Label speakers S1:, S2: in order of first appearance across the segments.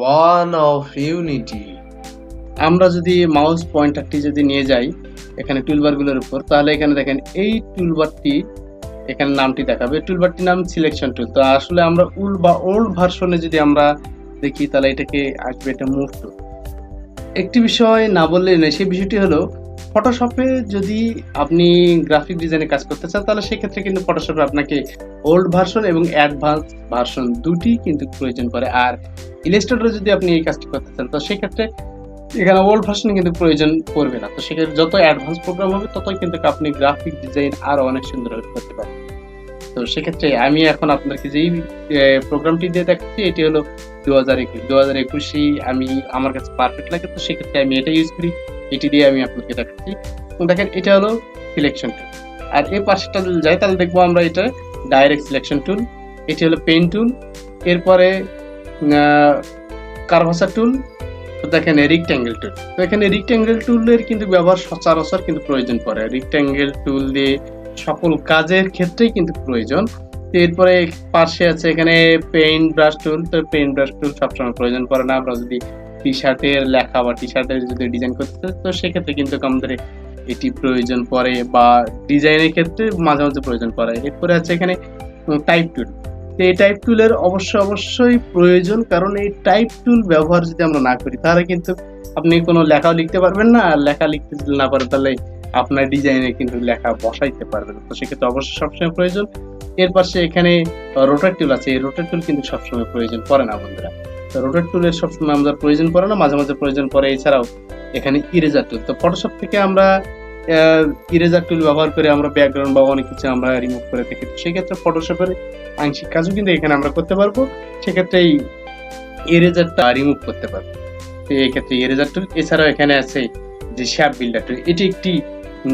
S1: Wall of unity. আমরা যদি mouse পয়েন্টারটি যদি নিয়ে যাই এখানে টুলবারগুলোর উপর, তাহলে এখানে দেখেন এই টুলবারটি, এখানে নামটি দেখাবে, টুলবারটির নাম সিলেকশন টুল। তো আসলে আমরা ওল্ড ভার্সনে যদি আমরা দেখি তাহলে এটাকে আসবে এটা মুভ টুল। একটি বিষয় না বললেই নয়, সেই বিষয়টি হলো ফটোশপে যদি আপনি গ্রাফিক ডিজাইনে কাজ করতে চান তাহলে সেক্ষেত্রে কিন্তু ফটোশপে আপনাকে ওল্ড ভার্সন এবং অ্যাডভান্স ভার্সন দুটি কিন্তু প্রয়োজন পড়ে। আর ইলাস্ট্রেটরে যদি আপনি এই কাজটি করতে চান তো সেক্ষেত্রে এখানে ওল্ড ভার্সন কিন্তু প্রয়োজন পড়বে না। তো সেক্ষেত্রে যত অ্যাডভান্স প্রোগ্রাম হবে ততই কিন্তু আপনি গ্রাফিক ডিজাইন আরো অনেক সুন্দরভাবে করতে পারবেন। তো সেক্ষেত্রে আমি এখন আপনাকে যেই প্রোগ্রামটি দিয়ে দেখাচ্ছি এটি হলো 2021 আমি আমার কাছে পারফেক্ট লাগে, তো সেক্ষেত্রে আমি এটা ইউজ করি, এটি দিয়ে আমি আপনাকে দেখাচ্ছি। দেখেন এটা হলো সিলেকশন টুল। আর এই পাশেরটা যদি যাই তাহলে দেখবো আমরা এটা ডাইরেক্ট সিলেকশন টুল, এটি হলো পেন টুল, এরপরে কার্ভাসার টুল, তো দেখেন রিক্ট্যাঙ্গেল টুল। তো এখানে রিক্ট্যাঙ্গেল টুলের কিন্তু ব্যবহার সচরাচর কিন্তু প্রয়োজন পড়ে, রিক্ট্যাঙ্গেল টুল দিয়ে সকল কাজের ক্ষেত্রেই কিন্তু প্রয়োজন। এরপরে পাশে আছে এখানে পেইন্ট ব্রাশ টুল। তো পেইন্ট ব্রাশ টুল সবসময় প্রয়োজন পড়ে না, আমরা যদি টি শার্টের লেখা বা টি শার্টের যদি ডিজাইন করতে চাই তো সেক্ষেত্রে কিন্তু আমাদের এটি প্রয়োজন পড়ে, বা ডিজাইনের ক্ষেত্রে মাঝে মাঝে প্রয়োজন পড়ে। এরপরে আছে এখানে টাইপ টুল। তো এই টাইপ টুলের অবশ্যই প্রয়োজন, কারণ এই টাইপ টুল ব্যবহার যদি আমরা না করি তাহলে কিন্তু আপনি কোনো লেখাও লিখতে পারবেন না, আর লেখা লিখতে যদি না পারেন তাহলে আপনার ডিজাইনে কিন্তু লেখা বসাইতে পারবেন। তো সেক্ষেত্রে অবশ্যই সবসময় প্রয়োজন। এর পাশে এখানে রোটেট টুল আছে, এই রোটেট টুল কিন্তু সবসময় প্রয়োজন পড়ে না বন্ধুরা। তো রোটেট টুলের সবসময় আমাদের প্রয়োজন পড়ে না, মাঝে মাঝে প্রয়োজন পড়ে। এছাড়াও এখানে ইরেজার টুল। তো ফটোশপ থেকে আমরা ইরেজার টুল ব্যবহার করে আমরা ব্যাকগ্রাউন্ড বা অনেক কিছু আমরা রিমুভ করে থাকি। তো সেক্ষেত্রে ফটোশপের আংশিক কাজও কিন্তু এখানে আমরা করতে পারবো, সেক্ষেত্রে এই ইরেজারটা রিমুভ করতে পারবো। তো এই ক্ষেত্রে ইরেজার টুল। এছাড়াও এখানে আছে যে শেপ বিল্ডার টুল, এটি একটি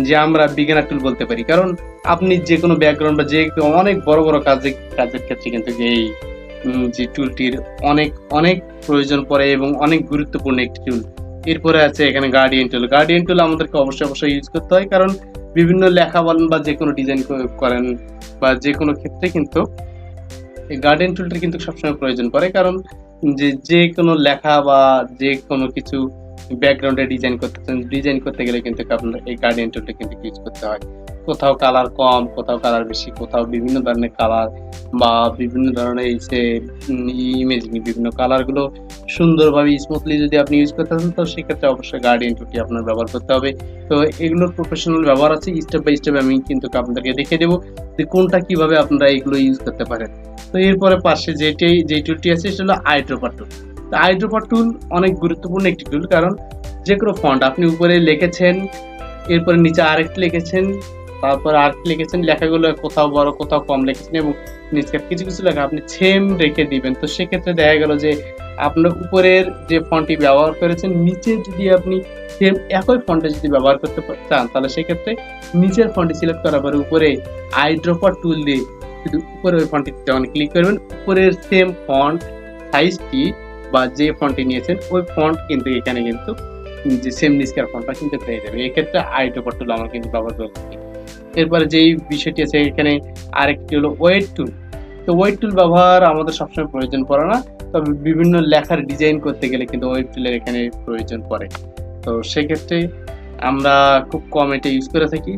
S1: যে আমরা বিগিনার টুল বলতে পারি, কারণ আপনি যে কোনো ব্যাকগ্রাউন্ড বা যে অনেক বড় বড় কাজের ক্ষেত্রে কিন্তু এই যে টুলটির অনেক অনেক প্রয়োজন পড়ে এবং অনেক গুরুত্বপূর্ণ একটি টুল। এরপরে আছে এখানে গার্ডিয়ান টুল। গার্ডিয়ান টুল আমাদেরকে অবশ্যই ইউজ করতে হয়, কারণ বিভিন্ন লেখা বলেন বা যে কোনো ডিজাইন করেন বা যে কোনো ক্ষেত্রে কিন্তু এই গার্ডিয়ান টুলটা কিন্তু সবসময় প্রয়োজন পড়ে, কারণ যে কোনো লেখা বা যে কোনো কিছু ব্যাকগ্রাউন্ডে ডিজাইন করতে গেলে কিন্তু আপনার এই গার্ডিয়ান টুলটা কিন্তু ইউজ করতে হয়। কোথাও কালার কম, কোথাও কালার বেশি, কোথাও বিভিন্ন ধরনের কালার বা বিভিন্ন ধরনের ইমেজিং বিভিন্ন কালারগুলো সুন্দরভাবে স্মুথলি যদি আপনি ইউজ করতে চান তো সেক্ষেত্রে অবশ্যই গার্ডিয়ান টুলটি আপনার ব্যবহার করতে হবে। তো এগুলোর প্রফেশনাল ব্যবহার আছে, স্টেপ বাই স্টেপ আমি কিন্তু আপনাদেরকে দেখিয়ে দেবো যে কোনটা কিভাবে আপনারা এগুলো ইউজ করতে পারেন। তো এরপরে পাশে যে টুলটি আছে সেটা হলো আইড্রপার টুল। তো আইড্রপার টুল অনেক গুরুত্বপূর্ণ একটি টুল, কারণ যে কোনো ফন্ট আপনি উপরে লিখেছেন, এরপরে নিচে আরেকটি লিখেছেন, তারপর আরেকটি লিখেছেন, লেখাগুলো কোথাও বড় কোথাও কম লিখেছেন এবং নিচে কিছু কিছু লেখা আপনি সেম রেখে দিবেন। তো সেক্ষেত্রে দেখা গেল যে আপনার উপরের যে ফন্টটি ব্যবহার করেছেন নিচে যদি আপনি সেম একই ফন্টে যদি ব্যবহার করতে চান তাহলে সেক্ষেত্রে নিচের ফন্টটি সিলেক্ট করার পরে উপরে আইড্রপার টুল দিয়ে শুধু উপরে ওই ফন্টটি যখন ক্লিক করবেন উপরের সেম ফন্ট সাইজটি বা যে ফন্টটি নিয়েছেন ওই ফন্ট কিন্তু এখানে কিন্তু যে সেম নিচের ফন্টটা কিন্তু পেয়ে যাবে। এক্ষেত্রে আইড্রপার টুল আমরা কিন্তু ব্যবহার করে থাকি। এরপরে যেই বিষয়টি আছে এখানে আরেকটি হলো ওয়েট টুল। তো ওয়েট টুল ব্যবহার আমাদের সবসময় প্রয়োজন পড়ে না, তবে বিভিন্ন লেখার ডিজাইন করতে গেলে কিন্তু ওয়েট টুলের এখানে প্রয়োজন পড়ে। তো সেক্ষেত্রে আমরা খুব কম এটা ইউজ করে থাকি।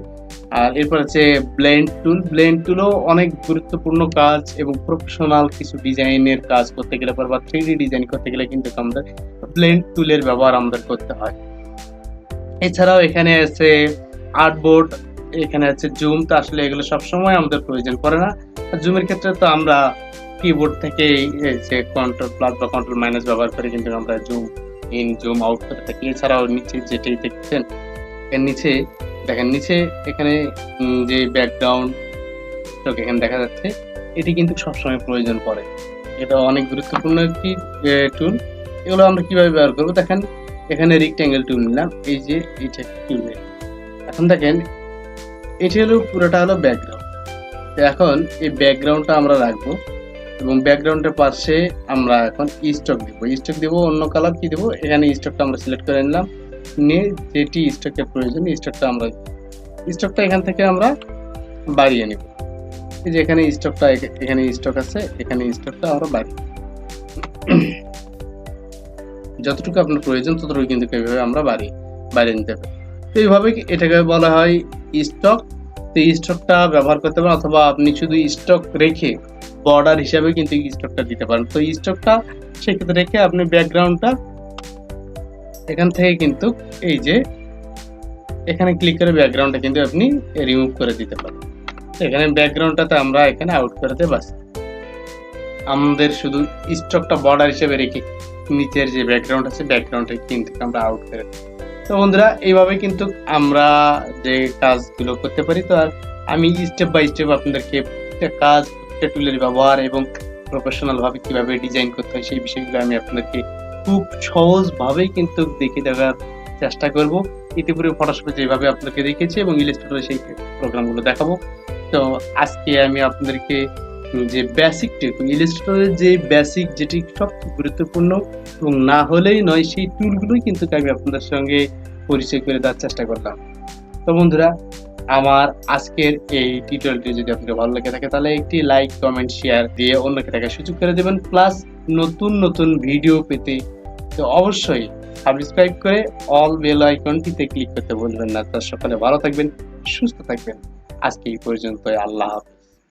S1: আর এরপর আছে ব্লেন্ড টুল। ব্লেন্ড টুলও অনেক গুরুত্বপূর্ণ কাজ এবং প্রফেশনাল কিছু ডিজাইনের কাজ করতে গেলে বা 3D ডিজাইন করতে গেলে কিন্তু আমাদের ব্লেন্ড টুলের ব্যবহার আমাদের করতে হয়। এছাড়াও এখানে আছে আর্টবোর্ড, এখানে আছে জুম। তো আসলে এগুলো সবসময় আমাদের প্রয়োজন পড়ে না। জুমের ক্ষেত্রে তো আমরা কিবোর্ড থেকে যে কন্ট্রোল প্লাস বা কন্ট্রোল মাইনাস ব্যবহার করে কিন্তু আমরা জুম ইন জুম আউট করে থাকি। এছাড়াও নিচে যেটাই দেখছেন এর নিচে দেখেন, নিচে এখানে যে ব্যাকগ্রাউন্ড এখানে দেখা যাচ্ছে এটি কিন্তু সবসময় প্রয়োজন পড়ে, এটা অনেক গুরুত্বপূর্ণ একটি টুল। এগুলো আমরা কিভাবে ব্যবহার করবো দেখেন, এখানে রেক্ট্যাঙ্গেল টুল নিলাম, এই যে এইটা টুল। এখন দেখেন এটি হলো পুরোটা হলো ব্যাকগ্রাউন্ড। তো এখন এই ব্যাকগ্রাউন্ডটা আমরা রাখবো এবং ব্যাকগ্রাউন্ডের পাশে আমরা এখন স্টক দিব অন্য কালার কি দেবো, এখানে স্টকটা আমরা সিলেক্ট করে নিলাম, নিয়ে যেটি স্টকের প্রয়োজন স্টকটা এখান থেকে আমরা বাড়িয়ে নেব। এই যে এখানে স্টকটা এখানে স্টক আছে, এখানে স্টকটা আমরা বাড়িয়ে যতটুকু আপনার প্রয়োজন ততটুকু কিন্তু এইভাবে আমরা বাড়িয়ে নিতে পারি। তো এইভাবে এটাকে বলা হয় স্টক। তো স্টকটা ব্যবহার করতে পারেন, অথবা আপনি শুধু স্টক রেখে বর্ডার হিসাবে কিন্তু স্টকটা দিতে পারেন। তো স্টকটা সেক্ষেত্রে রেখে আপনি ব্যাকগ্রাউন্ডটা এখান থেকে কিন্তু এই যে এখানে ক্লিক করে ব্যাকগ্রাউন্ডটা কিন্তু আপনি রিমুভ করে দিতে পারেন। এখানে ব্যাকগ্রাউন্ডটাতে আমরা এখানে আউট করে দেব। বাস আমাদের শুধু স্টকটা বর্ডার হিসেবে রেখে নিচের যে ব্যাকগ্রাউন্ড আছে ব্যাকগ্রাউন্ডটা কিন্তু আমরা আউট করে দেব। তো বন্ধুরা এইভাবে কিন্তু আমরা যে কাজগুলো করতে পারি। তো আর আমি স্টেপ বাই স্টেপ আপনাদেরকে কাজ, টুলের ব্যবহার এবং প্রফেশনাল ভাবে কিভাবে ডিজাইন করতে হয় সেই বিষয়গুলো আমি আপনাদেরকে খুব সহজভাবেই কিন্তু দেখিয়ে দেওয়ার চেষ্টা করব। ইতিপূর্বে ফটোশপে যেভাবে আপনাদেরকে দেখিয়েছি এবং ইলাস্ট্রেটরে সেই প্রোগ্রামগুলো দেখাবো। তো আজকে আমি আপনাদেরকে যে বেসিকটুকু ইলাস্ট্রেটরের যে বেসিক যেটি সবচেয়ে গুরুত্বপূর্ণ এবং না হলেই নয় সেই টুলগুলোই কিন্তু আমি আপনাদের সঙ্গে পরিচয় করে দেওয়ার চেষ্টা করলাম। তো বন্ধুরা, আমার আজকের এই টিউটোরিয়ালটি যদি আপনাদের ভালো লেগে থাকে তাহলে একটি লাইক, কমেন্ট, শেয়ার দিয়ে অন্যকে দেখার সুযোগ করে দেবেন। প্লাস নতুন নতুন ভিডিও পেতে তো অবশ্যই সাবস্ক্রাইব করে অল বেল আইকনটিতে ক্লিক করতে ভুলবেন না। তো সকলে ভালো থাকবেন, সুস্থ থাকবেন। আজকে এই পর্যন্ত। আল্লাহ হাফেজ।